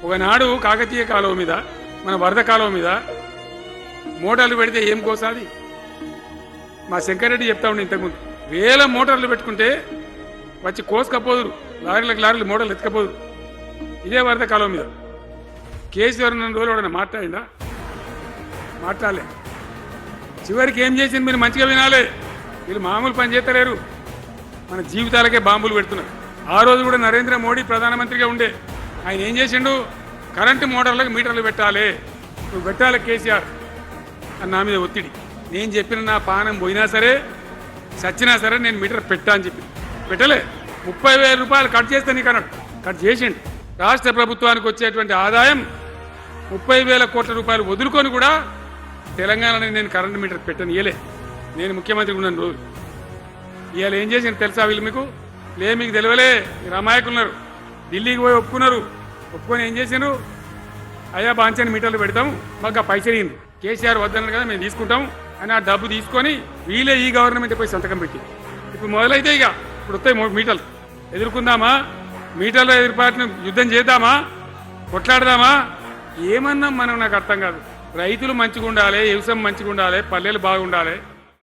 ఒకనాడు కాకతీయ కాలువ మీద మన వరద కాలువ మీద మోటార్లు పెడితే ఏం కోసాది? మా శంకరెడ్డి చెప్తా ఉండే ఇంతకుముందు, వేల మోటార్లు పెట్టుకుంటే వచ్చి కోసుకపోదురు, లారీలకు లారీలు మోటార్లు ఎత్తుకపోదురు. ఇదే వరద కాలువ మీద కేసీఆర్ నన్ను రోజులు వాడన్నా మాట్లాడిందా? మాట్లాడలే. చివరికి ఏం చేసింది మీరు మంచిగా వినాలి. వీళ్ళు మామూలు పని చేస్తలేరు, మన జీవితాలకే బాంబులు పెడుతున్నారు. ఆ రోజు కూడా నరేంద్ర మోడీ ప్రధానమంత్రిగా ఉండే ఆయన ఏం చేసిండు? కరెంటు మోటార్లకు మీటర్లు పెట్టాలి, నువ్వు పెట్టాలి కేసీఆర్ అని నా మీద ఒత్తిడి. నేను చెప్పిన నా పానం పోయినా సరే చచ్చినా సరే నేను మీటర్ పెట్టా అని చెప్పి పెట్టలే. 30,000 రూపాయలు కట్ చేస్తే నీకు అన్నాడు, కట్ చేసిండు. రాష్ట్ర ప్రభుత్వానికి వచ్చేటువంటి ఆదాయం 30,000 కోట్ల రూపాయలు వదులుకొని కూడా తెలంగాణలో నేను కరెంటు మీటర్ పెట్టను ఇయలే. నేను ముఖ్యమంత్రి ఉన్నాను రోజు. ఇవాళ ఏం చేసిండు తెలుసా వీళ్ళు? మీకు తెలియలే, మీరు అమాయకులున్నారు. ఢిల్లీకి పోయి ఒప్పుకున్నారు, ఒప్పుకొని ఏం చేసిండ్రు? అయ్యా బాంచని మీటర్లు పెడతాం, మాకు ఆ పైసలు ఇయ్యండి, కేసీఆర్ వద్దన్నారు కదా మేము తీసుకుంటాం అని ఆ డబ్బు తీసుకొని వీళ్ళే ఈ గవర్నమెంట్ పోయి సంతకం పెట్టి ఇప్పుడు మొదలైతే ఇక ఇప్పుడు వస్తాయి మీటర్లు. ఎదుర్కొందామా? మీటర్ల ఎదురుపాటును యుద్ధం చేద్దామా? కొట్లాడదామా? ఏమన్నా మనం నాకు అర్థం కాదు. రైతులు మంచిగా ఉండాలి, వ్యవసాయం మంచిగా ఉండాలి, పల్లెలు బాగుండాలి.